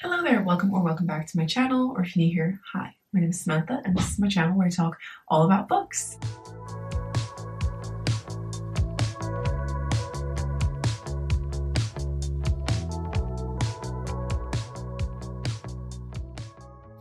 Hello there, welcome or welcome back to my channel, or if you're new here, hi. My name is Samantha and this is my channel where I talk all about books.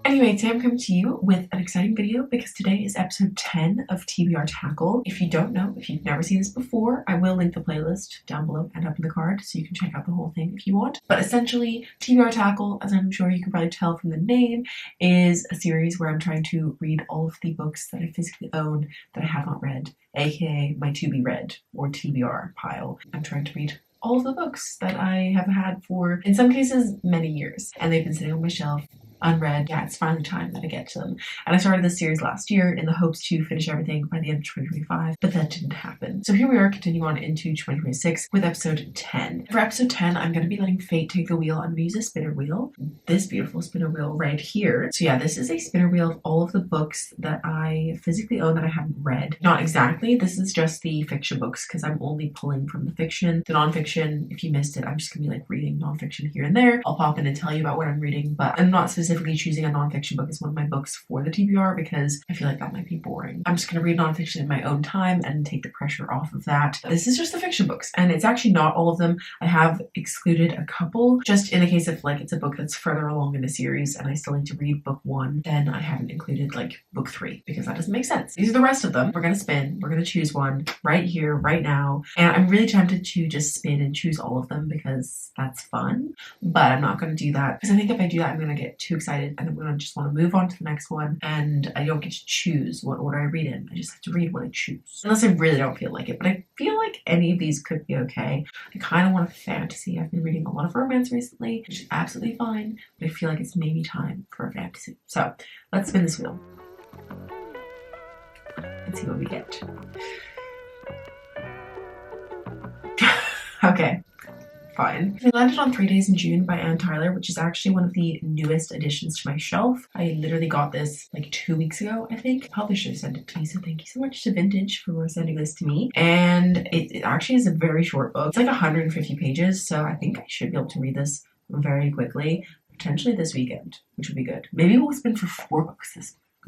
Anyway, today I'm coming to you with an exciting video because today is episode 10 of TBR Tackle. If you don't know, if you've never seen this before, I will link the playlist down below and up in the card so you can check out the whole thing if you want. But essentially, TBR Tackle, as I'm sure you can probably tell from the name, is a series where I'm trying to read all of the books that I physically own that I have not read, aka my to be read or TBR pile. I'm trying to read all of the books that I have had for, in some cases, many years, and they've been sitting on my shelf unread. Yeah, it's finally time that I get to them. And I started this series last year in the hopes to finish everything by the end of 2025, but that didn't happen. So here we are continuing on into 2026 with episode 10. For episode 10, I'm going to be letting fate take the wheel. I'm going to use a spinner wheel, this beautiful spinner wheel right here. So yeah, this is a spinner wheel of all of the books that I physically own that I haven't read. Not exactly, this is just the fiction books because I'm only pulling from the fiction. The nonfiction, if you missed it, I'm just going to be like reading nonfiction here and there. I'll pop in and tell you about what I'm reading, but I'm not specifically choosing a nonfiction book as one of my books for the TBR because I feel like that might be boring. I'm just going to read nonfiction in my own time and take the pressure off of that. This is just the fiction books, and it's actually not all of them. I have excluded a couple just in the case of like it's a book that's further along in the series and I still need to read book 1, then I haven't included like book 3 because that doesn't make sense. These are the rest of them. We're going to spin. We're going to choose one right here, right now, and I'm really tempted to just spin and choose all of them because that's fun, but I'm not going to do that because I think if I do that I'm going to get too excited and I'm going to just want to move on to the next one, and I don't get to choose what order I read in. I just have to read what I choose. Unless I really don't feel like it, but I feel like any of these could be okay. I kind of want a fantasy. I've been reading a lot of romance recently, which is absolutely fine, but I feel like it's maybe time for a fantasy. So let's spin this wheel and see what we get. Okay. Fine. I landed on 3 Days in June by Anne Tyler, which is actually one of the newest additions to my shelf. I literally got this like 2 weeks ago, I think. Probably should have sent it to me, so thank you so much to Vintage for sending this to me. And it actually is a very short book. It's like 150 pages, so I think I should be able to read this very quickly, potentially this weekend, which would be good. Maybe we'll spin for 4 books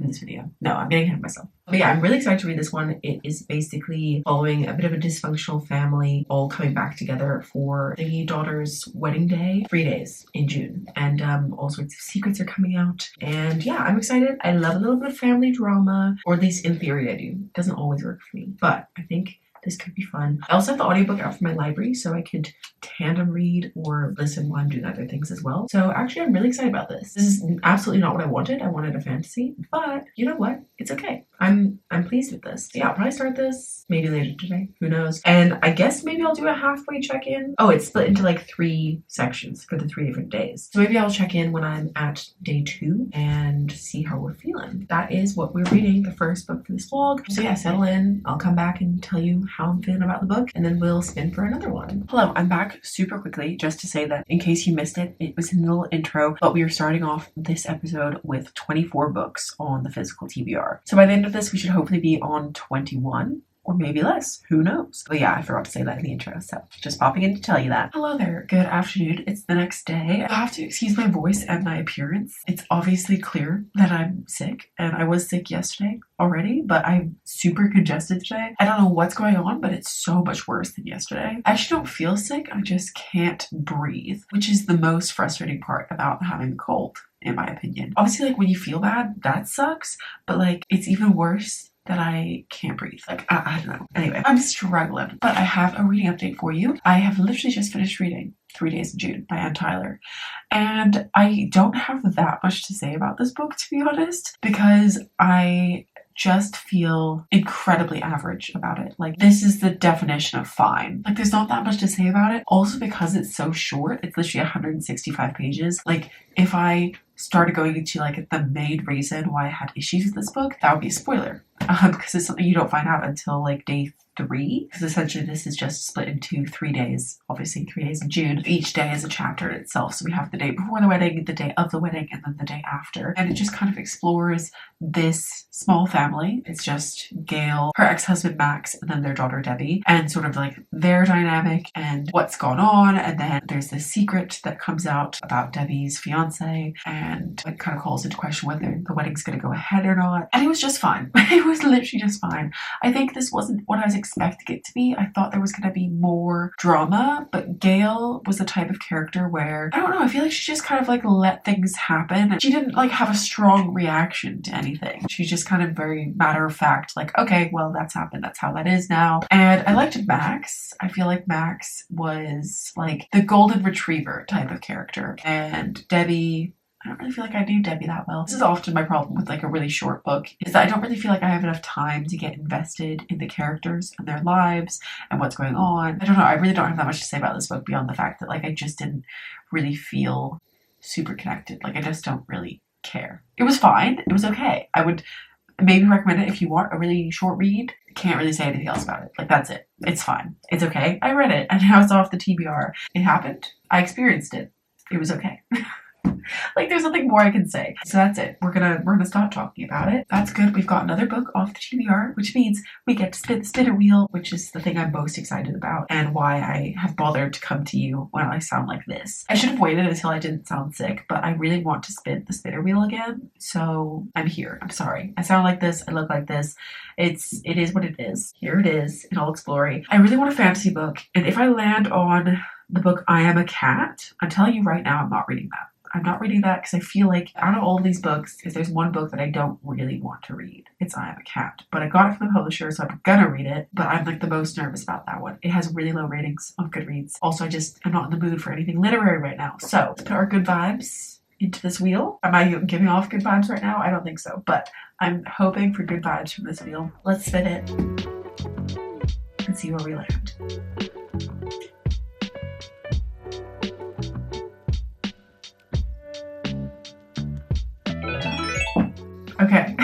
in this video. No, I'm getting ahead of myself. But yeah, I'm really excited to read this one. It is basically following a bit of a dysfunctional family all coming back together for the daughter's wedding day, 3 days in June. And all sorts of secrets are coming out. And yeah, I'm excited. I love a little bit of family drama, or at least in theory I do. It doesn't always work for me, but I think this could be fun. I also have the audiobook out from my library, so I could tandem read or listen while I'm doing other things as well. So actually, I'm really excited about this. This is absolutely not what I wanted. I wanted a fantasy, but you know what? It's okay. I'm pleased with this. So yeah, I'll probably start this maybe later today. Who knows? And I guess maybe I'll do a halfway check-in. Oh, it's split into like 3 sections for the 3 different days. So maybe I'll check in when I'm at day 2 and see how we're feeling. That is what we're reading, the first book for this vlog. So yeah, settle in. I'll come back and tell you how I'm feeling about the book, and then we'll spin for another one. Hello, I'm back super quickly just to say that in case you missed it, it was in the little intro, but we are starting off this episode with 24 books on the physical TBR. So by the end of this, we should hopefully be on 21. Or maybe less, who knows? But yeah, I forgot to say that in the intro, so just popping in to tell you that. Hello there, good afternoon. It's the next day. I have to excuse my voice and my appearance. It's obviously clear that I'm sick, and I was sick yesterday already, but I'm super congested today. I don't know what's going on, but it's so much worse than yesterday. I actually don't feel sick, I just can't breathe, which is the most frustrating part about having a cold, in my opinion. Obviously, like when you feel bad, that sucks, but like it's even worse that I can't breathe. Like, I don't know. Anyway, I'm struggling, but I have a reading update for you. I have literally just finished reading 3 Days in June by Anne Tyler. And I don't have that much to say about this book, to be honest, because I just feel incredibly average about it. Like, this is the definition of fine. Like, there's not that much to say about it. Also, because it's so short, it's literally 165 pages. Like, if I started going into like the main reason why I had issues with this book, that would be a spoiler. Because it's something you don't find out until like day 3, because essentially this is just split into 3 days, obviously 3 days in June. Each day is a chapter in itself. So we have the day before the wedding, the day of the wedding, and then the day after. And it just kind of explores this small family. It's just Gail, her ex-husband Max, and then their daughter Debbie, and sort of like their dynamic and what's gone on. And then there's this secret that comes out about Debbie's fiance, and it kind of calls into question whether the wedding's going to go ahead or not. And it was just fine. It was literally just fine. I think this wasn't what I was expecting it to be. I thought there was going to be more drama, but Gail was the type of character where, I don't know, I feel like she just kind of like let things happen. She didn't like have a strong reaction to anything. She's just kind of very matter of fact, like, okay, well, that's happened. That's how that is now. And I liked Max. I feel like Max was like the golden retriever type of character. And Debbie, I don't really feel like I knew Debbie that well. This is often my problem with like a really short book, is that I don't really feel like I have enough time to get invested in the characters and their lives and what's going on. I don't know. I really don't have that much to say about this book beyond the fact that like I just didn't really feel super connected. Like I just don't really care. It was fine. It was okay. I would maybe recommend it if you want a really short read. Can't really say anything else about it. Like that's it. It's fine. It's okay. I read it and now it's off the TBR. It happened. I experienced it. It was okay. Like there's nothing more I can say. So that's it. We're gonna stop talking about it. That's good. We've got another book off the TBR, which means we get to spin the spinner wheel, which is the thing I'm most excited about and why I have bothered to come to you when I sound like this. I should have waited until I didn't sound sick, but I really want to spin the spinner wheel again. So I'm here. I'm sorry. I sound like this. I look like this. It is what it is. Here it is in all its glory. I really want a fantasy book, and if I land on the book I Am a Cat, I'm telling you right now, I'm not reading that. I'm not reading that because I feel like out of all these books, if there's one book that I don't really want to read, it's I Am a Cat. But I got it from the publisher, so I'm gonna read it. But I'm like the most nervous about that one. It has really low ratings on Goodreads. Also, I'm not in the mood for anything literary right now. So let's put our good vibes into this wheel. Am I giving off good vibes right now? I don't think so. But I'm hoping for good vibes from this wheel. Let's spin it and see where we land. Okay.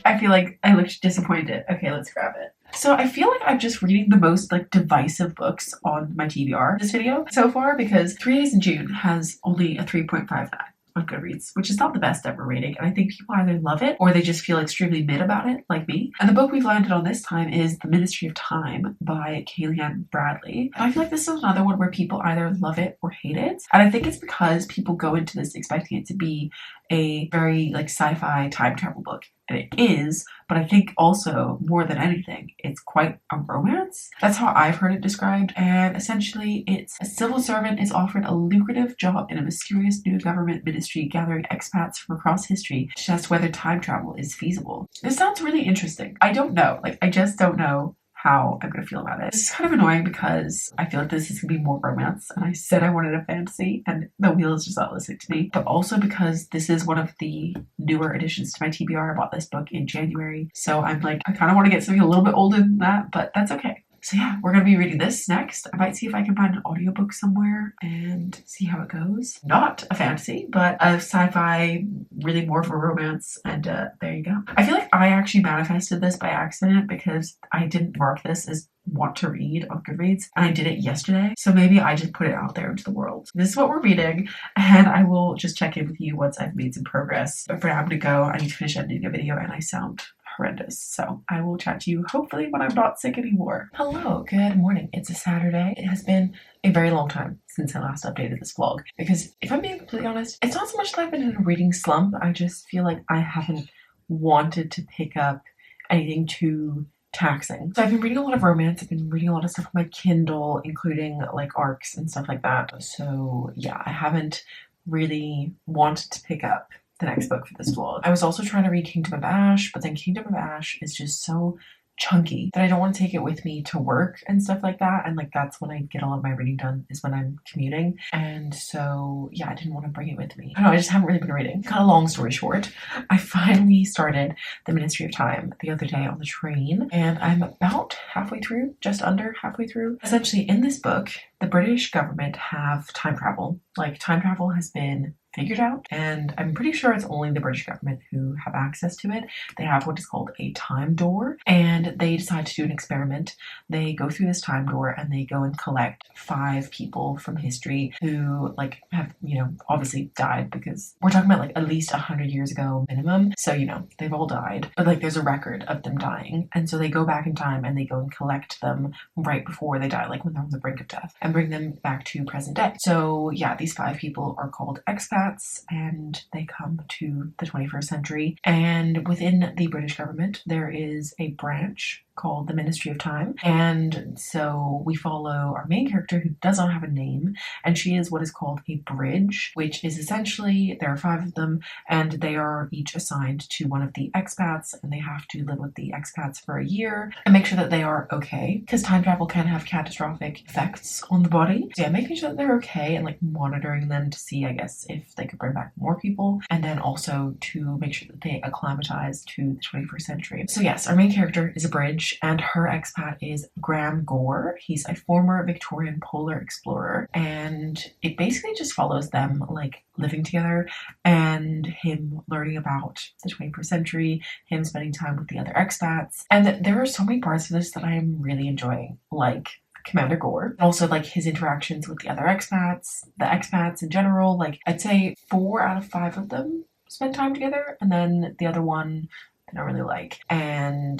I feel like I looked disappointed. Okay, let's grab it. So I feel like I'm just reading the most like divisive books on my TBR this video so far, because 3 Days in June has only a 3.59 on Goodreads, which is not the best ever rating. And I think people either love it or they just feel extremely mid about it, like me. And the book we've landed on this time is The Ministry of Time by Kayleigh Bradley. And I feel like this is another one where people either love it or hate it. And I think it's because people go into this expecting it to be a very like sci-fi time travel book. And it is, but I think also more than anything, it's quite a romance. That's how I've heard it described. And essentially it's a civil servant is offered a lucrative job in a mysterious new government ministry gathering expats from across history to test whether time travel is feasible. This sounds really interesting. I don't know. Like, I just don't know how I'm gonna feel about it. This is kind of annoying because I feel like this is gonna be more romance, and I said I wanted a fantasy and the wheel is just not listening to me, but also because this is one of the newer additions to my TBR. I bought this book in January, so I'm like, I kind of want to get something a little bit older than that, but that's okay. So yeah, we're going to be reading this next. I might see if I can find an audiobook somewhere and see how it goes. Not a fantasy, but a sci-fi, really more of a romance. And there you go. I feel like I actually manifested this by accident because I didn't mark this as want to read on Goodreads, and I did it yesterday. So maybe I just put it out there into the world. This is what we're reading, and I will just check in with you once I've made some progress. But for now, I'm going to go. I need to finish editing a video and I sound horrendous. So I will chat to you hopefully when I'm not sick anymore. Hello, good morning. It's a Saturday. It has been a very long time since I last updated this vlog, because if I'm being completely honest, it's not so much that I've been in a reading slump. I just feel like I haven't wanted to pick up anything too taxing. So I've been reading a lot of romance. I've been reading a lot of stuff on my Kindle, including like arcs and stuff like that. So yeah, I haven't really wanted to pick up the next book for this vlog. I was also trying to read Kingdom of Ash, but then Kingdom of Ash is just so chunky that I don't want to take it with me to work and stuff like that. And like that's when I get a lot of my reading done, is when I'm commuting. And so yeah, I didn't want to bring it with me. I don't know, I just haven't really been reading. Kind of long story short, I finally started The Ministry of Time the other day on the train, and I'm about halfway through, just under halfway through. Essentially in this book, the British government have time travel. Like time travel has been figured out, and I'm pretty sure it's only the British government who have access to it. They have what is called a time door, and they decide to do an experiment. They go through this time door and they go and collect 5 people from history who like have, you know, obviously died, because we're talking about like at least 100 years ago minimum. So, you know, they've all died, but like there's a record of them dying. And so they go back in time and they go and collect them right before they die, like when they're on the brink of death, and bring them back to present day. So yeah, these 5 people are called expats, and they come to the 21st century. And within the British government, there is a branch called the Ministry of Time. And so we follow our main character, who does not have a name, and she is what is called a bridge, which is essentially, there are 5 of them, and they are each assigned to one of the expats, and they have to live with the expats for a year and make sure that they are okay, because time travel can have catastrophic effects on the body. So yeah, making sure that they're okay and like monitoring them to see, I guess, if they could bring back more people, and then also to make sure that they acclimatize to the 21st century. So yes, our main character is a bridge, and her expat is Graham Gore. He's a former Victorian polar explorer, and it basically just follows them like living together and him learning about the 21st century, him spending time with the other expats. And there are so many parts of this that I am really enjoying, like Commander Gore. Also like his interactions with the other expats, the expats in general. Like I'd say 4 out of 5 of them spend time together, and then the other one I don't really like. And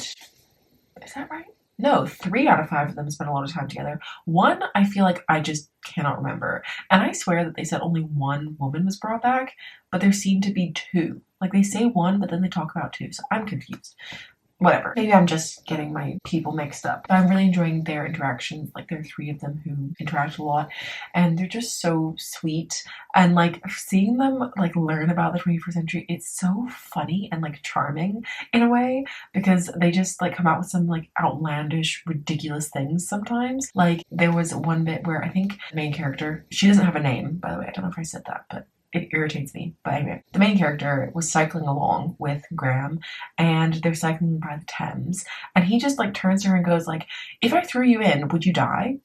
is that right? No, 3 out of 5 of them spend a lot of time together. One, I feel like I just cannot remember. And I swear that they said only 1 woman was brought back, but there seemed to be 2. Like they say 1, but then they talk about 2. So I'm confused. Whatever. Maybe I'm just getting my people mixed up. But I'm really enjoying their interactions. Like there are 3 of them who interact a lot, and they're just so sweet. And like seeing them like learn about the 21st century, it's so funny and like charming in a way, because they just like come out with some like outlandish, ridiculous things sometimes. Like there was one bit where I think the main character, she doesn't have a name, by the way. I don't know if I said that, but it irritates me. But anyway, the main character was cycling along with Graham, and they're cycling by the Thames, and he just like turns to her and goes like, if I threw you in, would you die?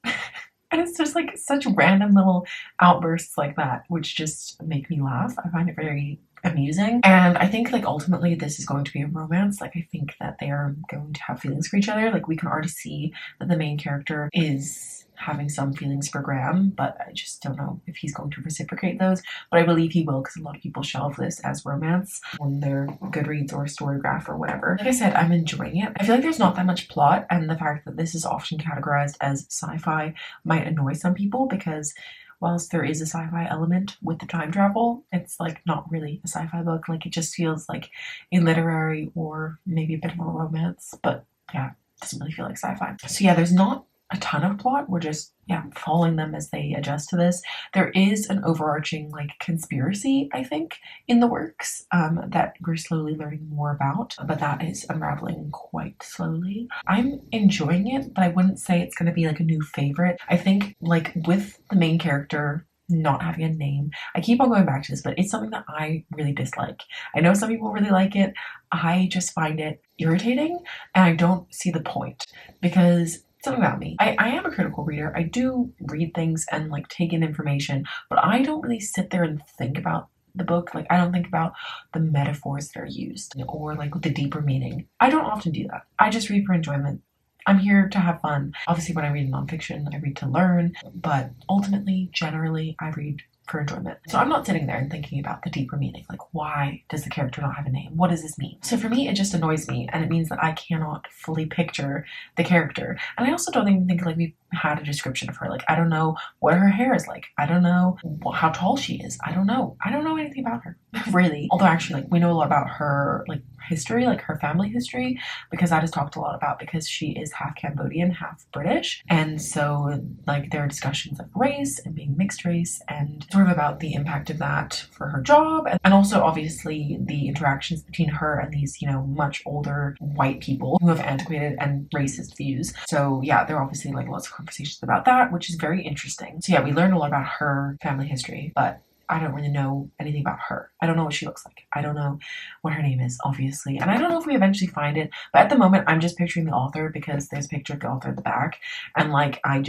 And it's just like such random little outbursts like that, which just make me laugh. I find it very amusing. And I think like ultimately this is going to be a romance. Like I think that they are going to have feelings for each other. Like we can already see that the main character is having some feelings for Graham, but I just don't know if he's going to reciprocate those. But I believe he will, because a lot of people shelve this as romance on their Goodreads or Storygraph or whatever. Like I said, I'm enjoying it. I feel like there's not that much plot, and the fact that this is often categorized as sci-fi might annoy some people, because whilst there is a sci-fi element with the time travel, it's like not really a sci-fi book. Like it just feels like a literary or maybe a bit of a romance, but yeah, it doesn't really feel like sci-fi. So yeah, there's not a ton of plot. We're just following them as they adjust to this. There is an overarching like conspiracy, I think, in the works that we're slowly learning more about, but that is unraveling quite slowly. I'm enjoying it, but I wouldn't say it's going to be like a new favorite. I think like with the main character not having a name, I keep on going back to this, but it's something that I really dislike. I know some people really like it. I just find it irritating, and I don't see the point, because something about me. I am a critical reader. I do read things and like take in information, but I don't really sit there and think about the book. Like I don't think about the metaphors that are used or like the deeper meaning. I don't often do that. I just read for enjoyment. I'm here to have fun. Obviously when I read nonfiction, I read to learn, but ultimately, generally, I read for enjoyment. So I'm not sitting there and thinking about the deeper meaning, like why does the character not have a name? What does this mean? So for me, it just annoys me, and it means that I cannot fully picture the character. And I also don't even think like we've had a description of her. Like I don't know what her hair is like. I don't know how tall she is. I don't know anything about her really. Although actually like we know a lot about her like history, like her family history, because that is talked a lot about, because she is half Cambodian, half British. And so like there are discussions of race and being mixed race, and sort of about the impact of that for her job, and also obviously the interactions between her and these, you know, much older white people who have antiquated and racist views. So yeah, there are obviously like lots of conversations about that, which is very interesting. So yeah, we learned a lot about her family history, but I don't really know anything about her. I don't know what she looks like. I don't know what her name is, obviously. And I don't know if we eventually find it. But at the moment, I'm just picturing the author, because there's a picture of the author at the back. And like, I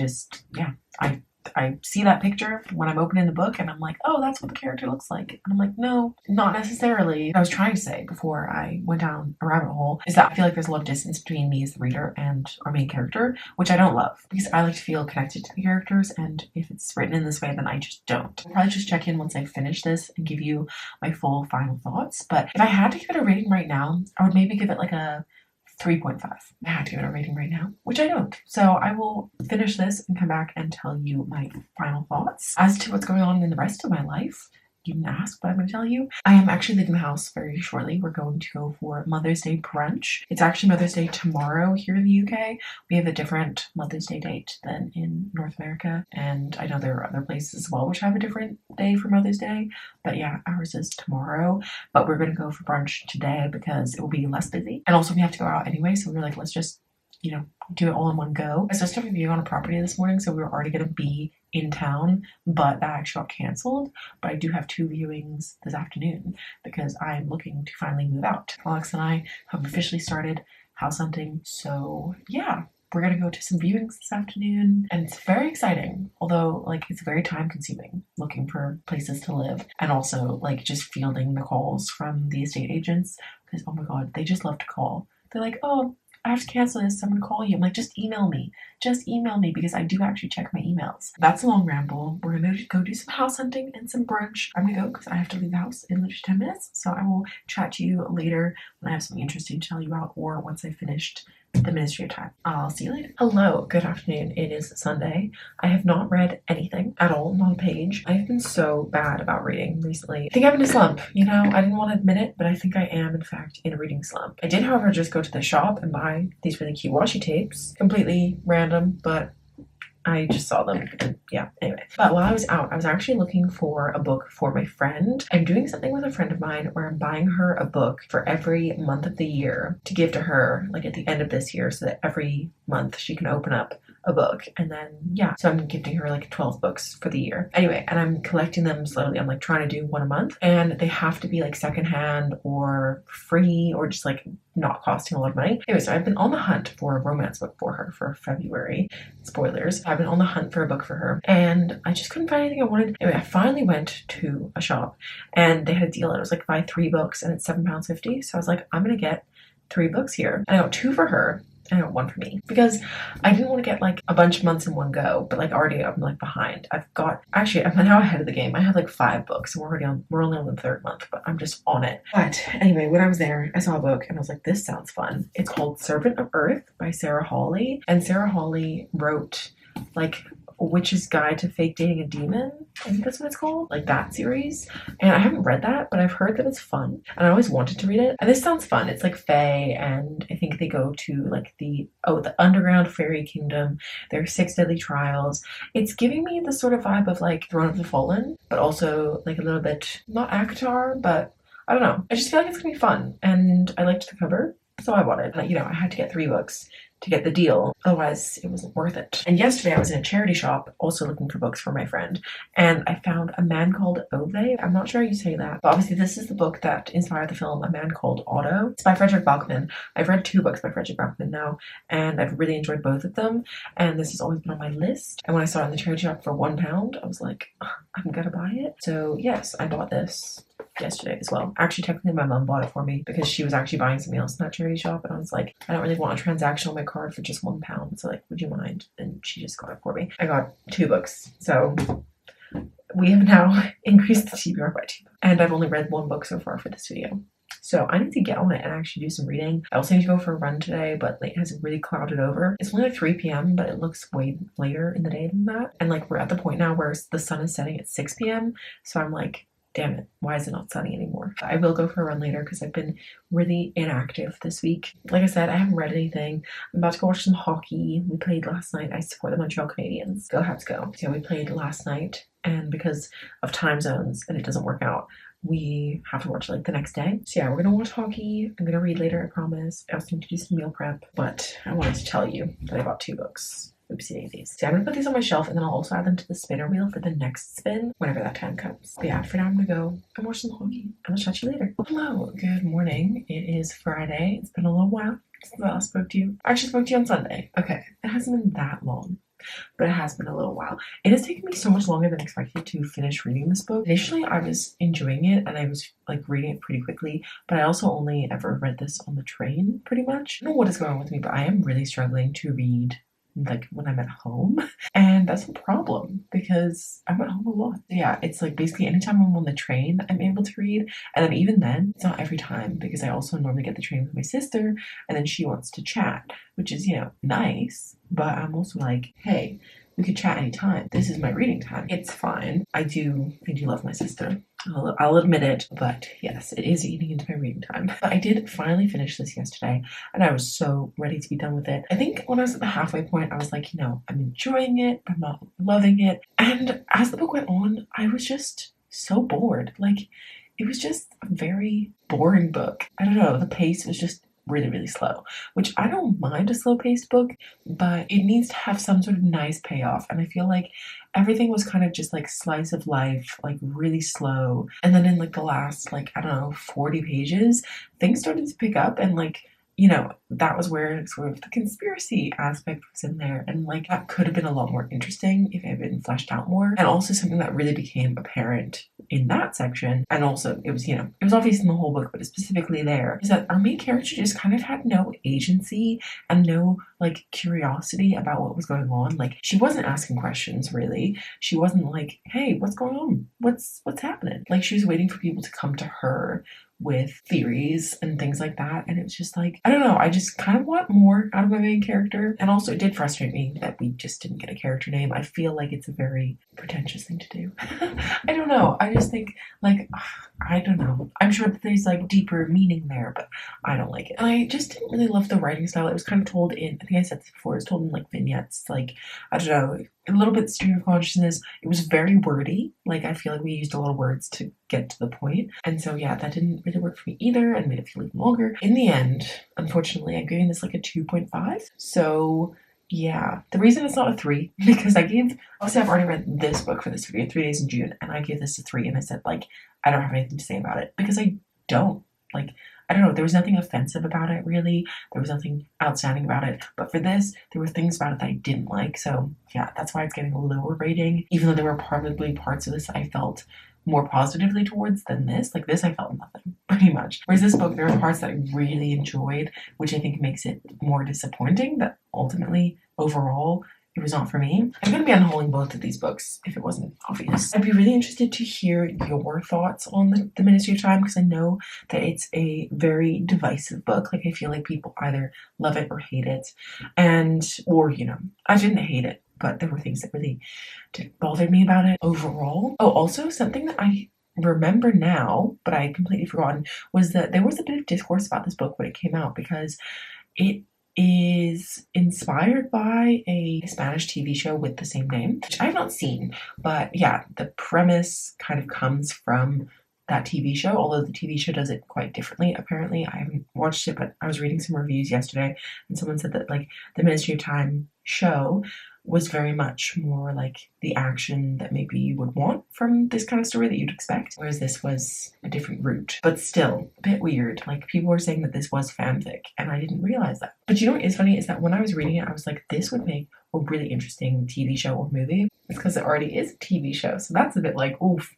I see that picture when I'm opening the book and I'm like, oh, that's what the character looks like. And I'm like, no, not necessarily. What I was trying to say before I went down a rabbit hole is that I feel like there's a lot of distance between me as the reader and our main character, which I don't love because I like to feel connected to the characters. And if it's written in this way, then I just don't. I'll probably just check in once I finish this and give you my full final thoughts. But if I had to give it a rating right now, I would maybe give it like a 3.5. I had to give it a rating right now, which I don't. So I will finish this and come back and tell you my final thoughts. As to what's going on in the rest of my life, you didn't ask, but I'm going to tell you. I am actually leaving the house very shortly. We're going to go for Mother's Day brunch. It's actually Mother's Day tomorrow here in the UK. We have a different Mother's Day date than in North America. And I know there are other places as well which have a different day for Mother's Day. But yeah, ours is tomorrow. But we're going to go for brunch today because it will be less busy. And also we have to go out anyway. So we were like, let's just, do it all in one go. I supposed to have a viewing on a property this morning, so we were already going to be in town, but that actually got cancelled. But I do have 2 viewings this afternoon because I'm looking to finally move out. Alex and I have officially started house hunting, so yeah. We're going to go to some viewings this afternoon, and it's very exciting, although it's very time consuming looking for places to live and also just fielding the calls from the estate agents because, oh my god, they just love to call. They're like, oh, I have to cancel this, so I'm going to call you. I'm like, just email me. Just email me because I do actually check my emails. That's a long ramble. We're going to go do some house hunting and some brunch. I'm going to go because I have to leave the house in literally 10 minutes. So I will chat to you later when I have something interesting to tell you about or once I've finished the Ministry of Time. I'll see you later. Hello, good afternoon. It is Sunday. I have not read anything at all, not a page. I've been so bad about reading recently. I think I'm in a slump. I didn't want to admit it, but I think I am in fact in a reading slump. I did, however, just go to the shop and buy these really cute washi tapes. Completely random, but I just saw them and yeah, anyway. But while I was out, I was actually looking for a book for my friend. I'm doing something with a friend of mine where I'm buying her a book for every month of the year to give to her at the end of this year so that every month she can open up a book and then yeah, so I'm gifting her 12 books for the year anyway, and I'm collecting them slowly. I'm trying to do one a month, and they have to be secondhand or free or just not costing a lot of money. Anyway, so I've been on the hunt for a romance book for her for February. Spoilers. I've been on the hunt for a book for her and I just couldn't find anything I wanted. Anyway, I finally went to a shop and they had a deal and it was buy 3 books and it's £7.50. So I was like, I'm gonna get 3 books here. And I got 2 for her. I got 1 for me because I didn't want to get a bunch of months in one go, but already I'm behind. I'm now ahead of the game. I have 5 books and we're only on the 3rd month, but I'm just on it. But anyway, when I was there, I saw a book and I was like, this sounds fun. It's called Servant of Earth by Sarah Hawley, and Sarah Hawley wrote A Witch's Guide to Fake Dating a Demon. I think that's what it's called. That series. And I haven't read that, but I've heard that it's fun. And I always wanted to read it. And this sounds fun. It's fae, and I think they go to the underground fairy kingdom. There are 6 deadly trials. It's giving me the sort of vibe of Throne of the Fallen, but also a little bit, not ACOTAR, but I don't know. I just feel like it's gonna be fun. And I liked the cover, so I bought it. I had to get 3 books to get the deal, otherwise it wasn't worth it. And yesterday I was in a charity shop also looking for books for my friend, and I found A Man Called Ove. I'm not sure how you say that, but obviously this is the book that inspired the film A Man Called Otto. It's by Frederick Bachman. I've read 2 books by Frederick Bachman now, and I've really enjoyed both of them, and this has always been on my list. And when I saw it in the charity shop for £1, I was like, I'm gonna buy it. So yes, I bought this yesterday as well. Actually, technically my mom bought it for me because she was actually buying something else in that charity shop, and I was like, I don't really want a transaction on my card for just £1, so would you mind? And she just got it for me. I got 2 books, so we have now increased the TBR by 2, and I've only read 1 book so far for this video. So I need to get on it and actually do some reading. I also need to go for a run today, but it has really clouded over. It's only 3 p.m, but it looks way later in the day than that. And we're at the point now where the sun is setting at 6 p.m, so I'm like, damn it, why is it not sunny anymore? I will go for a run later because I've been really inactive this week. Like I said, I haven't read anything. I'm about to go watch some hockey. We played last night. I support the Montreal Canadiens. Go Habs go. So we played last night, and because of time zones and it doesn't work out, we have to watch the next day. So yeah, we're gonna watch hockey. I'm gonna read later, I promise. I also need to do some meal prep, but I wanted to tell you that I bought 2 books. Oopsie daisies. So I'm gonna put these on my shelf, and then I'll also add them to the spinner wheel for the next spin whenever that time comes. But yeah, for now I'm gonna go and watch some hockey, and I'll chat to you later. Hello, good morning. It is Friday. It's been a little while since I last spoke to you. I actually spoke to you on Sunday. Okay, it hasn't been that long. but it has been a little while. It has taken me so much longer than expected to finish reading this book. Initially, I was enjoying it and I was like reading it pretty quickly, but I also only ever read this on the train pretty much. I don't know what is going on with me, but I am really struggling to read like when I'm at home, and that's a problem because I'm at home a lot. Yeah, it's like basically anytime I'm on the train I'm able to read, and then even then it's not every time because I also normally get the train with my sister and then she wants to chat, which is, you know, nice, but I'm also like, hey, we could chat anytime. This is my reading time. It's fine. I do love my sister. I'll admit it, but yes, it is eating into my reading time. But I did finally finish this yesterday, and I was so ready to be done with it. I think when I was at the halfway point, I was like, you know, I'm enjoying it, but I'm not loving it. And as the book went on, I was just so bored. Like, it was just a very boring book. I don't know, the pace was just really slow, which I don't mind a slow paced book, but it needs to have some sort of nice payoff. And I feel like everything was kind of just like slice of life, like really slow. And then in like the last, like, I don't know, 40 pages, things started to pick up, and like, you know, that was where sort of the conspiracy aspect was in there. And like, that could have been a lot more interesting if it had been fleshed out more. And also something that really became apparent in that section, and also it was, you know, it was obvious in the whole book, but specifically there, is that our main character just kind of had no agency and no like curiosity about what was going on. Like, she wasn't asking questions really. She wasn't like, hey, what's going on? What's happening? Like, she was waiting for people to come to her with theories and things like that, and it was just like, I don't know, I just kind of want more out of my main character. And also it did frustrate me that we just didn't get a character name. I feel like it's a very pretentious thing to do. I don't know, I just think like, I don't know, I'm sure that there's like deeper meaning there, but I don't like it. And I just didn't really love the writing style. It was kind of told in, I think I said this before, it was told in like vignettes, like, I don't know, a little bit stream of consciousness. It was very wordy. Like, I feel like we used a lot of words to get to the point. And so yeah, that didn't really work for me either and made it feel even longer. In the end, unfortunately, I'm giving this like a 2.5. So yeah, the reason it's not a 3, because obviously I've already read this book for this video, 3 Days in June, and I gave this a 3, and I said like, I don't have anything to say about it, because I don't. Like, I don't know, there was nothing offensive about it really. There was nothing outstanding about it. But for this, there were things about it that I didn't like. So yeah, that's why it's getting a lower rating, even though there were probably parts of this I felt more positively towards than this. Like, this I felt nothing, pretty much. Whereas this book, there are parts that I really enjoyed, which I think makes it more disappointing that ultimately, overall, it was not for me. I'm going to be unhauling both of these books if it wasn't obvious. I'd be really interested to hear your thoughts on the Ministry of Time, because I know that it's a very divisive book. Like, I feel like people either love it or hate it. And, or, you know, I didn't hate it, but there were things that really bothered me about it overall. Oh, also something that I remember now, but I had completely forgotten, was that there was a bit of discourse about this book when it came out, because it is inspired by a Spanish TV show with the same name, which I have not seen, but yeah, the premise kind of comes from that TV show, although the TV show does it quite differently. Apparently, I haven't watched it, but I was reading some reviews yesterday, and someone said that like the Ministry of Time show was very much more like the action that maybe you would want from this kind of story that you'd expect, whereas this was a different route, but still a bit weird. Like, people were saying that this was fanfic, and I didn't realize that. But you know what is funny is that when I was reading it, I was like, this would make a really interesting TV show or movie. It's because it already is a TV show, so that's a bit like, oof.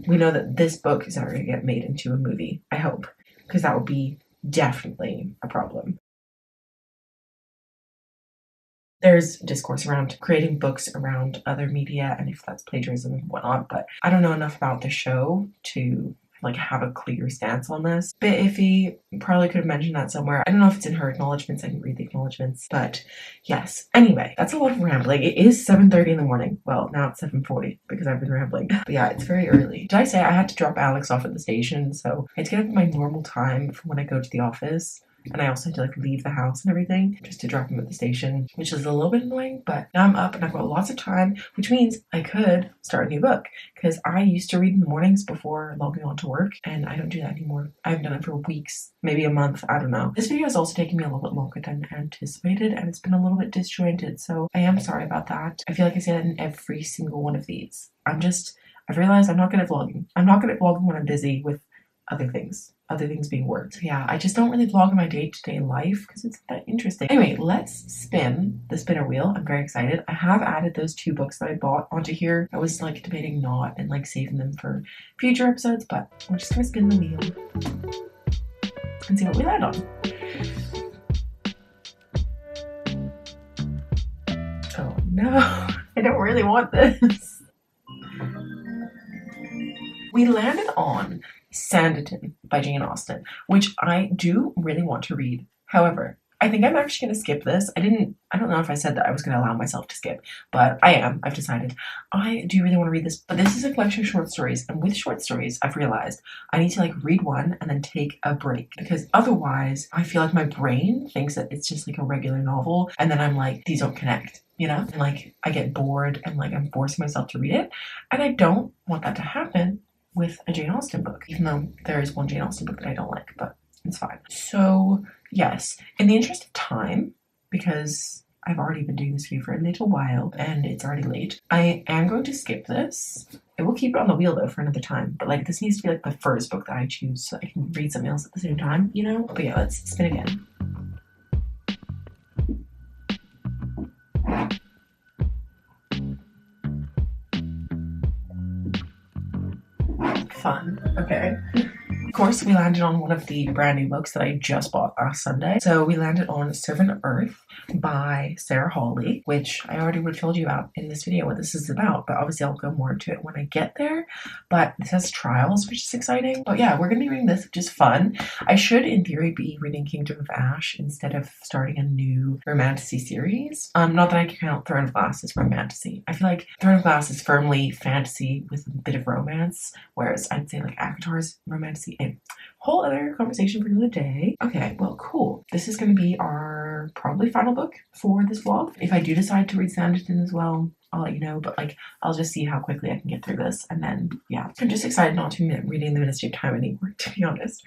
We know that this book is not going to get made into a movie, I hope, because that would be definitely a problem. There's discourse around creating books around other media and if that's plagiarism and whatnot, but I don't know enough about the show to like have a clear stance on this. Bit iffy, probably could have mentioned that somewhere. I don't know if it's in her acknowledgements. I didn't read the acknowledgements, but yes. Anyway, that's a lot of rambling. It is 7:30 in the morning. Well, now it's 7:40 because I've been rambling. But yeah, it's very early. Did I say I had to drop Alex off at the station? So I had to get up at my normal time for when I go to the office. And I also had to like leave the house and everything just to drop him at the station, which is a little bit annoying, but now I'm up and I've got lots of time, which means I could start a new book, because I used to read in the mornings before logging on to work, and I don't do that anymore. I haven't done it for weeks, maybe a month, I don't know. This video has also taken me a little bit longer than anticipated, and it's been a little bit disjointed, so I am sorry about that. I feel like I say that in every single one of these. I've realized I'm not good at vlogging. I'm not good at vlogging when I'm busy with other things being work. So yeah, I just don't really vlog in my day-to-day life because it's that interesting. Anyway, let's spin the spinner wheel. I'm very excited. I have added those 2 books that I bought onto here. I was like debating not and like saving them for future episodes, but we're just gonna spin the wheel and see what we land on. Oh no, I don't really want this. We landed on Sanditon by Jane Austen, which I do really want to read. However, I think I'm actually going to skip this. I don't know if I said that I was going to allow myself to skip, but I am. I've decided. I do really want to read this, but this is a collection of short stories, and with short stories, I've realized I need to like read one and then take a break, because otherwise I feel like my brain thinks that it's just like a regular novel, and then I'm like, these don't connect, you know? And like I get bored and like I'm forcing myself to read it, and I don't want that to happen with a Jane Austen book, even though there is one Jane Austen book that I don't like, but it's fine. So yes, in the interest of time, because I've already been doing this video for a little while and it's already late, I am going to skip this. I will keep it on the wheel though for another time, but like this needs to be like the first book that I choose so I can read something else at the same time, you know? But yeah, let's spin again. Fun. Okay. Of course, we landed on one of the brand new books that I just bought last Sunday. So we landed on Servant Earth by Sarah Hawley, which I already would have told you about in this video what this is about, but obviously I'll go more into it when I get there. But this has trials, which is exciting. But yeah, we're going to be reading this, which is fun. I should, in theory, be reading Kingdom of Ash instead of starting a new romantasy series. Not that I can count Throne of Glass as romantasy. I feel like Throne of Glass is firmly fantasy with a bit of romance, whereas I'd say like ACOTAR's romantasy. Whole other conversation for another day. Okay, well, cool. This is going to be our probably final book for this vlog. If I do decide to read Sanditon as well, I'll let you know, but like I'll just see how quickly I can get through this, and then yeah, I'm just excited not to be reading The Ministry of Time anymore, to be honest,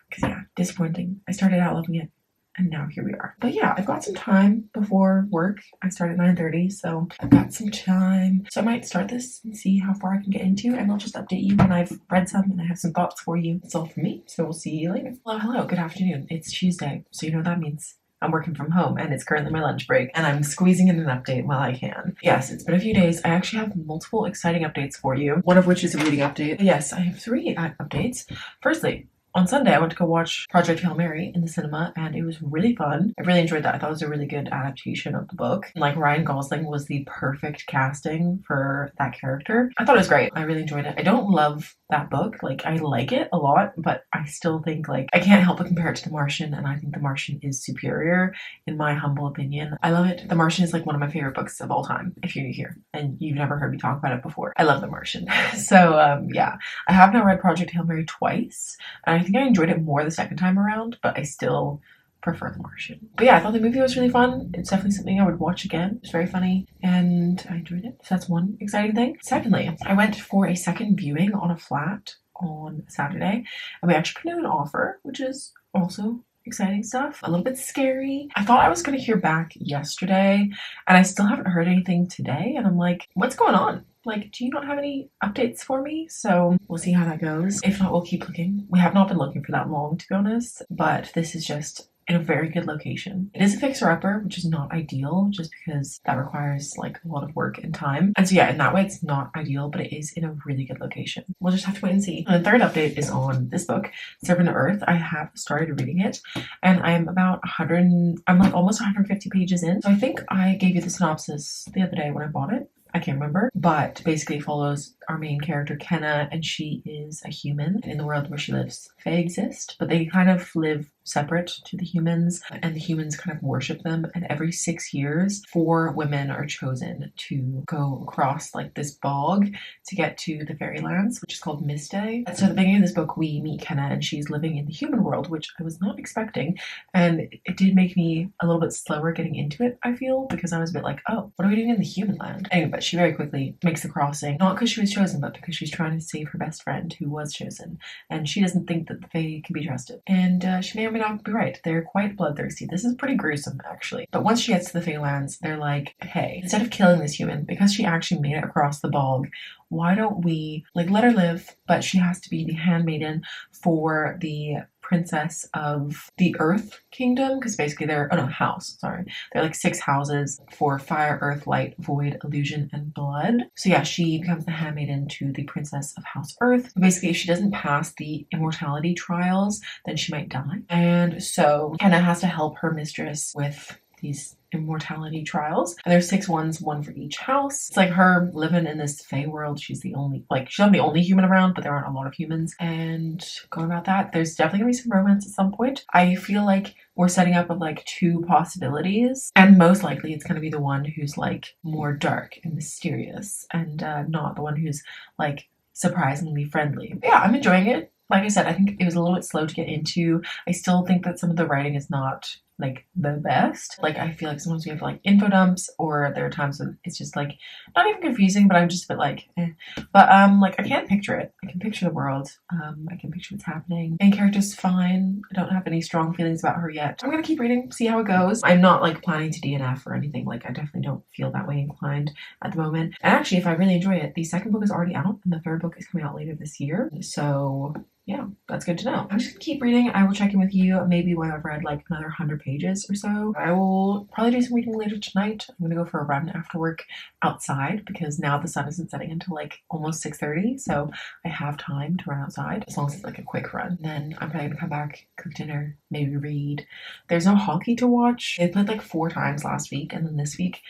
because yeah, disappointing. I started out loving it and now here we are. But yeah, I've got some time before work. I start at 9:30, so I've got some time. So I might start this and see how far I can get into, and I'll just update you when I've read some and I have some thoughts for you. That's all from me, so we'll see you later. Hello, good afternoon. It's Tuesday, so you know what that means. I'm working from home and it's currently my lunch break and I'm squeezing in an update while I can. Yes, it's been a few days. I actually have multiple exciting updates for you, one of which is a reading update. Yes, I have 3 updates. Firstly, on Sunday, I went to go watch Project Hail Mary in the cinema, and it was really fun. I really enjoyed that. I thought it was a really good adaptation of the book. And, like, Ryan Gosling was the perfect casting for that character. I thought it was great. I really enjoyed it. I don't love that book. Like, I like it a lot, but I still think, like, I can't help but compare it to The Martian, and I think The Martian is superior, in my humble opinion. I love it. The Martian is, like, one of my favorite books of all time, if you're new here, and you've never heard me talk about it before. I love The Martian. So, yeah. I have now read Project Hail Mary twice, and I think I enjoyed it more the second time around, but I still prefer The Martian. But yeah, I thought the movie was really fun. It's definitely something I would watch again. It's very funny and I enjoyed it. So that's one exciting thing. Secondly, I went for a second viewing on a flat on Saturday, and we actually put in an offer, which is also exciting stuff. A little bit scary. I thought I was going to hear back yesterday, and I still haven't heard anything today, and I'm like, what's going on? Like, do you not have any updates for me? So we'll see how that goes. If not, we'll keep looking. We have not been looking for that long, to be honest, but this is just in a very good location. It is a fixer-upper, which is not ideal, just because that requires like a lot of work and time. And so yeah, in that way, it's not ideal, but it is in a really good location. We'll just have to wait and see. And the third update is on this book, Servant Earth. I have started reading it, and I'm about I'm like almost 150 pages in. So I think I gave you the synopsis the other day when I bought it. I can't remember, but basically follows our main character, Kenna, and she is a human. In the world where she lives, Fae exist, but they kind of live separate to the humans, and the humans kind of worship them. And every 6 years, 4 women are chosen to go across like this bog to get to the fairylands, which is called Mistday. And so at the beginning of this book, we meet Kenna, and she's living in the human world, which I was not expecting. And it did make me a little bit slower getting into it, I feel, because I was a bit like, oh, what are we doing in the human land? Anyway, but she very quickly makes the crossing, not because she was chosen, but because she's trying to save her best friend who was chosen, and she doesn't think that the Fae can be trusted. And she may or may not be right. They're quite bloodthirsty. This is pretty gruesome, actually. But once she gets to the Faelands, they're like, hey, instead of killing this human, because she actually made it across the bog, why don't we, like, let her live, but she has to be the handmaiden for the princess of the Earth Kingdom, because basically they're, oh no, house, sorry. They're like 6 houses for fire, earth, light, void, illusion, and blood. So yeah, she becomes the handmaiden to the princess of House Earth. Basically, if she doesn't pass the immortality trials, then she might die. And so Kenna has to help her mistress with these immortality trials, and there's 6 ones, 1 for each house. It's like her living in this Fae world. She's the only, like, she's not the only human around, but there aren't a lot of humans. And going about that, there's definitely gonna be some romance at some point. I feel like we're setting up with like 2 possibilities, and most likely it's gonna be the one who's like more dark and mysterious, and not the one who's like surprisingly friendly. But yeah, I'm enjoying it. Like I said, I think it was a little bit slow to get into. I still think that some of the writing is not like the best. Like, I feel like sometimes we have like info dumps, or there are times when it's just like not even confusing, but I'm just a bit like eh. But like, I can't picture it. I can picture the world. I can picture what's happening. Main character's fine. I don't have any strong feelings about her yet. I'm gonna keep reading, see how it goes. I'm not like planning to DNF or anything. Like, I definitely don't feel that way inclined at the moment. And actually, if I really enjoy it, the 2nd book is already out and the 3rd book is coming out later this year. So yeah, that's good to know. I'm just gonna keep reading. I will check in with you maybe when I've read like another 100 pages or so. I will probably do some reading later tonight. I'm gonna go for a run after work outside, because now the sun isn't setting until like almost 6:30, so I have time to run outside, as long as it's like a quick run. Then I'm probably gonna come back, cook dinner, maybe read. There's no hockey to watch. They played like 4 times last week, and then this week,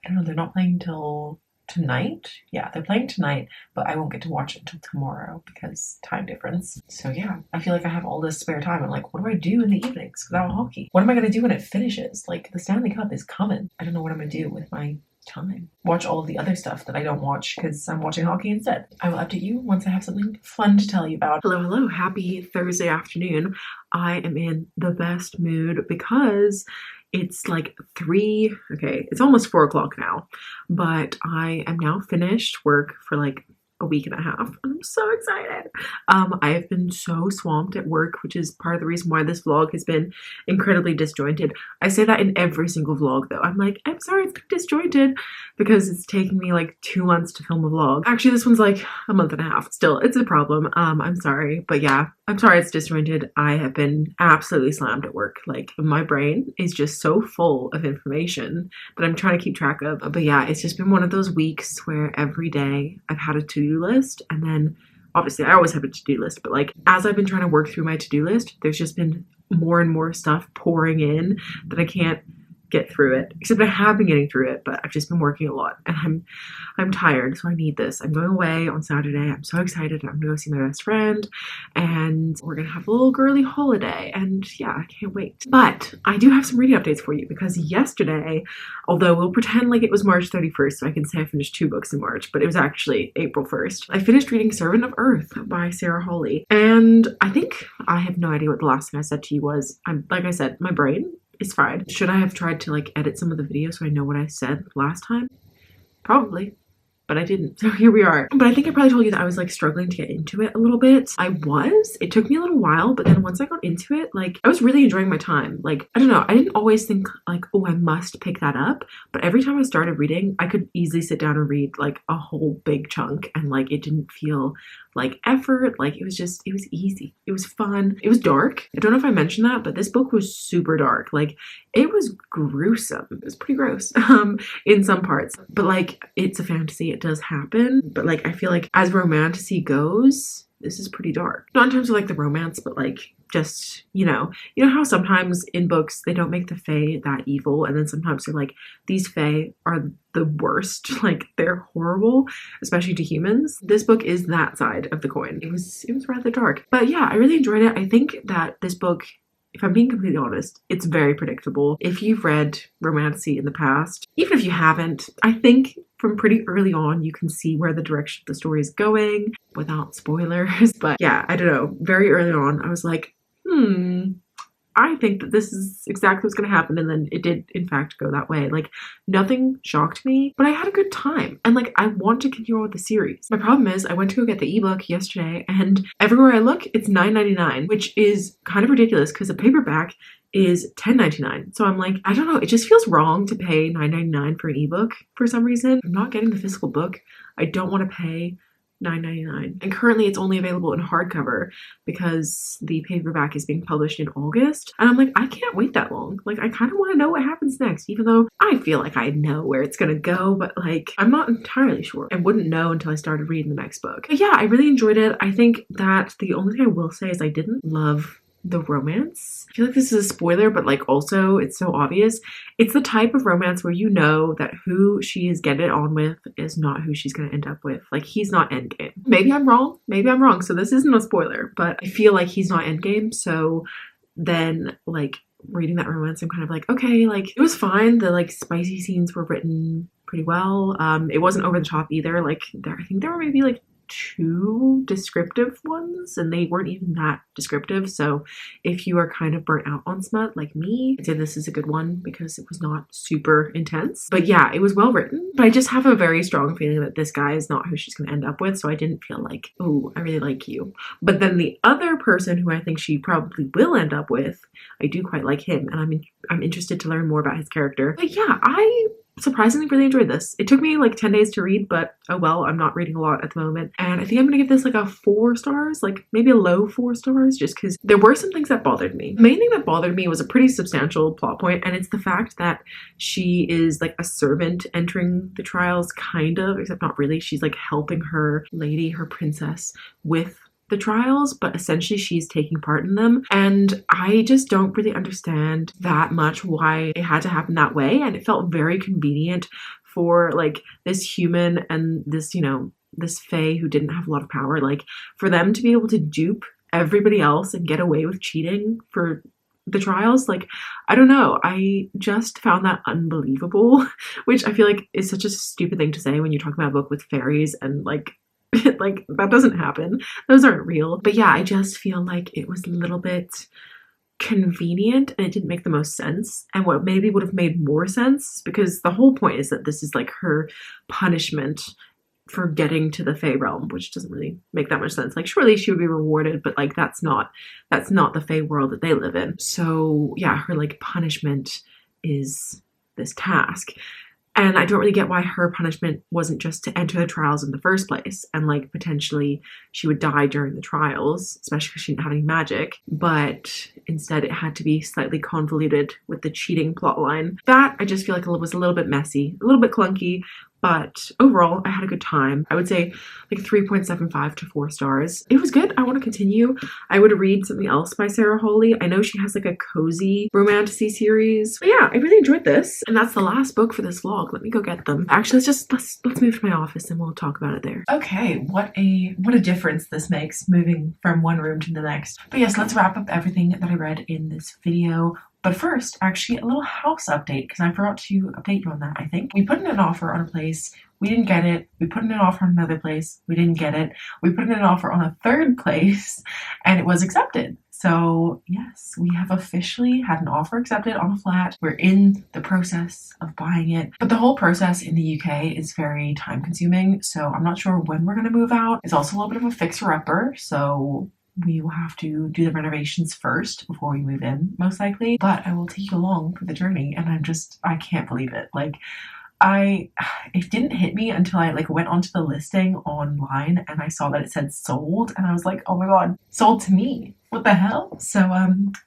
I don't know, they're not playing till tonight. Yeah, they're playing tonight, but I won't get to watch it until tomorrow because time difference. So yeah, I feel like I have all this spare time. I'm like, what do I do in the evenings without hockey? What am I gonna do when it finishes? Like, the Stanley Cup is coming. I don't know what I'm gonna do with my time. Watch all of the other stuff that I don't watch because I'm watching hockey instead. I will update you once I have something fun to tell you about. Hello, happy Thursday afternoon. I am in the best mood because it's like 3, okay, it's almost 4 o'clock now, but I am now finished work for like a week and a half. I'm so excited. I have been so swamped at work, which is part of the reason why this vlog has been incredibly disjointed. I say that in every single vlog though. I'm like, I'm sorry it's disjointed, because it's taken me like 2 months to film a vlog. Actually, this one's like a month and a half. Still, it's a problem. I'm sorry, but yeah, I'm sorry it's disjointed. I have been absolutely slammed at work. Like, my brain is just so full of information that I'm trying to keep track of. But yeah, it's just been one of those weeks where every day I've had a to-do list, and then obviously I always have a to-do list, but like, as I've been trying to work through my to-do list, there's just been more and more stuff pouring in that I can't get through it. Except I have been getting through it, but I've just been working a lot, and I'm tired, so I need this. I'm going away on Saturday. I'm so excited. I'm gonna go see my best friend, and we're gonna have a little girly holiday, and yeah, I can't wait. But I do have some reading updates for you, because yesterday, although we'll pretend like it was March 31st, so I can say I finished 2 books in March, but it was actually April 1st. I finished reading Servant of Earth by Sarah Hawley, and I think I have no idea what the last thing I said to you was. Like I said, my brain is fried. Should I have tried to like edit some of the videos so I know what I said last time? Probably, but I didn't. So here we are. But I think I probably told you that I was like struggling to get into it a little bit. It took me a little while, but then once I got into it, like, I was really enjoying my time. Like, I don't know, I didn't always think like, oh, I must pick that up. But every time I started reading, I could easily sit down and read like a whole big chunk, and like, it didn't feel like effort. Like, it was easy. It was fun. It was dark. I don't know if I mentioned that, but this book was super dark. Like, it was gruesome. It was pretty gross in some parts, but like, it's a fantasy. It does happen, but like, I feel like as romantasy goes, this is pretty dark. Not in terms of like the romance, but like, just, you know how sometimes in books they don't make the Fae that evil, and then sometimes they're like, these Fae are the worst, like, they're horrible, especially to humans. This book is that side of the coin. It was rather dark, but yeah, I really enjoyed it. I think that this book, if I'm being completely honest, it's very predictable. If you've read romantasy in the past, even if you haven't, I think from pretty early on you can see where the direction of the story is going without spoilers. But yeah, I don't know, very early on I was like, I think that this is exactly what's going to happen. And then it did, in fact, go that way. Like, nothing shocked me, but I had a good time. And like, I want to continue on with the series. My problem is I went to go get the ebook yesterday, and everywhere I look, it's $9.99, which is kind of ridiculous because a paperback is $10.99. So I'm like, I don't know, it just feels wrong to pay $9.99 for an ebook for some reason. I'm not getting the physical book. I don't want to pay $9.99. And currently it's only available in hardcover because the paperback is being published in August. And I'm like, I can't wait that long. Like, I kind of want to know what happens next, even though I feel like I know where it's gonna go, but like, I'm not entirely sure. I wouldn't know until I started reading the next book. But yeah, I really enjoyed it. I think that the only thing I will say is I didn't love the romance. I feel like this is a spoiler, but like also it's so obvious. It's the type of romance where you know that who she is getting it on with is not who she's going to end up with. Like, he's not endgame. Maybe I'm wrong. Maybe I'm wrong. So this isn't a spoiler, but I feel like he's not endgame. So then like reading that romance, I'm kind of like, okay, like it was fine. The like spicy scenes were written pretty well. It wasn't over the top either. Like I think there were maybe like 2 descriptive ones, and they weren't even that descriptive. So if you are kind of burnt out on smut like me, I'd say this is a good one because it was not super intense. But yeah, it was well written, but I just have a very strong feeling that this guy is not who she's gonna end up with. So I didn't feel like, oh, I really like you. But then the other person who I think she probably will end up with, I do quite like him, and I'm interested to learn more about his character. But yeah, I surprisingly really enjoyed this. It took me like 10 days to read, but oh well, I'm not reading a lot at the moment. And I think I'm gonna give this like a 4 stars, like maybe a low 4 stars, just because there were some things that bothered me. The main thing that bothered me was a pretty substantial plot point, and it's the fact that she is like a servant entering the trials, kind of, except not really. She's like helping her lady, her princess, with the trials, but essentially she's taking part in them. And I just don't really understand that much why it had to happen that way. And it felt very convenient for like this human and this, you know, this fae who didn't have a lot of power, like for them to be able to dupe everybody else and get away with cheating for the trials. Like, I don't know, I just found that unbelievable, which I feel like is such a stupid thing to say when you're talking about a book with fairies and like like that doesn't happen. Those aren't real. But yeah, I just feel like it was a little bit convenient and it didn't make the most sense. And what maybe would have made more sense, because the whole point is that this is like her punishment for getting to the Fae realm, which doesn't really make that much sense. Like, surely she would be rewarded, but like that's not the Fae world that they live in. So yeah, her like punishment is this task. And I don't really get why her punishment wasn't just to enter the trials in the first place, and like potentially she would die during the trials, especially because she didn't have any magic, but instead it had to be slightly convoluted with the cheating plotline. That I just feel like was a little bit messy, a little bit clunky, but overall I had a good time. I would say like 3.75 to 4 stars. It was good. I want to continue. I would read something else by Sarah Hawley. I know she has like a cozy romantasy series. But yeah, I really enjoyed this. And that's the last book for this vlog. Let me go get them. Actually, let's move to my office and we'll talk about it there. Okay, what a difference this makes moving from one room to the next. But yes, let's wrap up everything that I read in this video. But first, actually, a little house update, because I forgot to update you on that, I think. We put in an offer on a place, we didn't get it. We put in an offer on another place, we didn't get it. We put in an offer on a third place, and it was accepted. So yes, we have officially had an offer accepted on a flat. We're in the process of buying it. But the whole process in the UK is very time consuming, so I'm not sure when we're gonna move out. It's also a little bit of a fixer-upper, so we will have to do the renovations first before we move in, most likely. But I will take you along for the journey, and I can't believe it. Like, it didn't hit me until I like went onto the listing online and I saw that it said sold, and I was like, oh my god, sold to me. What the hell? So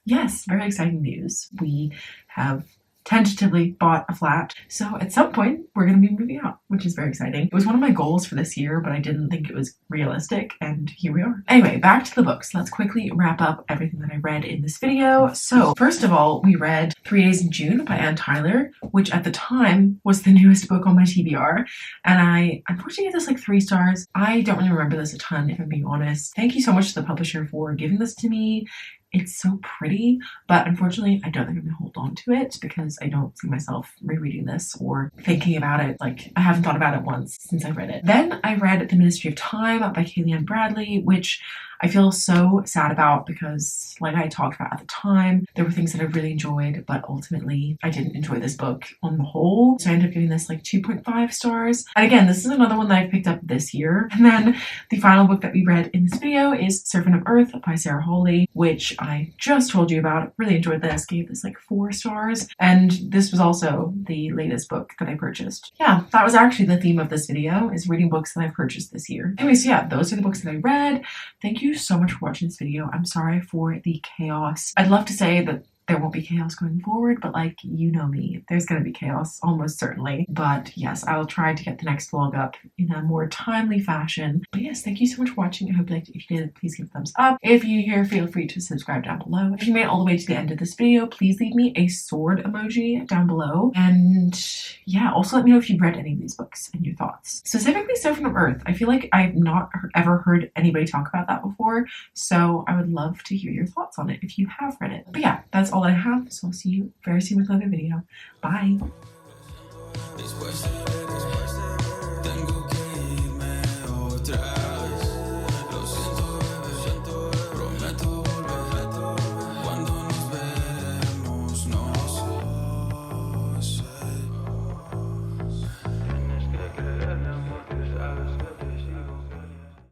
yes, very exciting news. We have tentatively bought a flat. So at some point we're going to be moving out, which is very exciting. It was one of my goals for this year, but I didn't think it was realistic, and here we are. Anyway, back to the books. Let's quickly wrap up everything that I read in this video. So first of all, we read 3 Days in June by Anne Tyler, which at the time was the newest book on my TBR. And I unfortunately gave this like 3 stars. I don't really remember this a ton, if I'm being honest. Thank you so much to the publisher for giving this to me. It's so pretty, but unfortunately I don't think I'm gonna hold on to it because I don't see myself rereading this or thinking about it. Like, I haven't thought about it once since I read it. Then I read The Ministry of Time by Kayleigh Ann Bradley, which I feel so sad about because, like I talked about at the time, there were things that I really enjoyed, but ultimately I didn't enjoy this book on the whole. So I ended up giving this like 2.5 stars. And again, this is another one that I picked up this year. And then the final book that we read in this video is Servant of Earth by Sarah Hawley, which I just told you about. Really enjoyed this, gave this like 4 stars. And this was also the latest book that I purchased. Yeah, that was actually the theme of this video, is reading books that I've purchased this year. Anyways, yeah, those are the books that I read. Thank you so much for watching this video. I'm sorry for the chaos. I'd love to say that there won't be chaos going forward, but like, you know me, there's gonna be chaos almost certainly. But yes, I'll try to get the next vlog up in a more timely fashion. But yes, thank you so much for watching. I hope you liked it. If you did, please give a thumbs up. If you're here, feel free to subscribe down below. If you made it all the way to the end of this video, please leave me a sword emoji down below. And yeah, also let me know if you've read any of these books and your thoughts. Specifically Servant of Earth. I feel like I've not ever heard anybody talk about that before, so I would love to hear your thoughts on it if you have read it. But yeah, that's all I have, so I'll see you very soon with another video. Bye!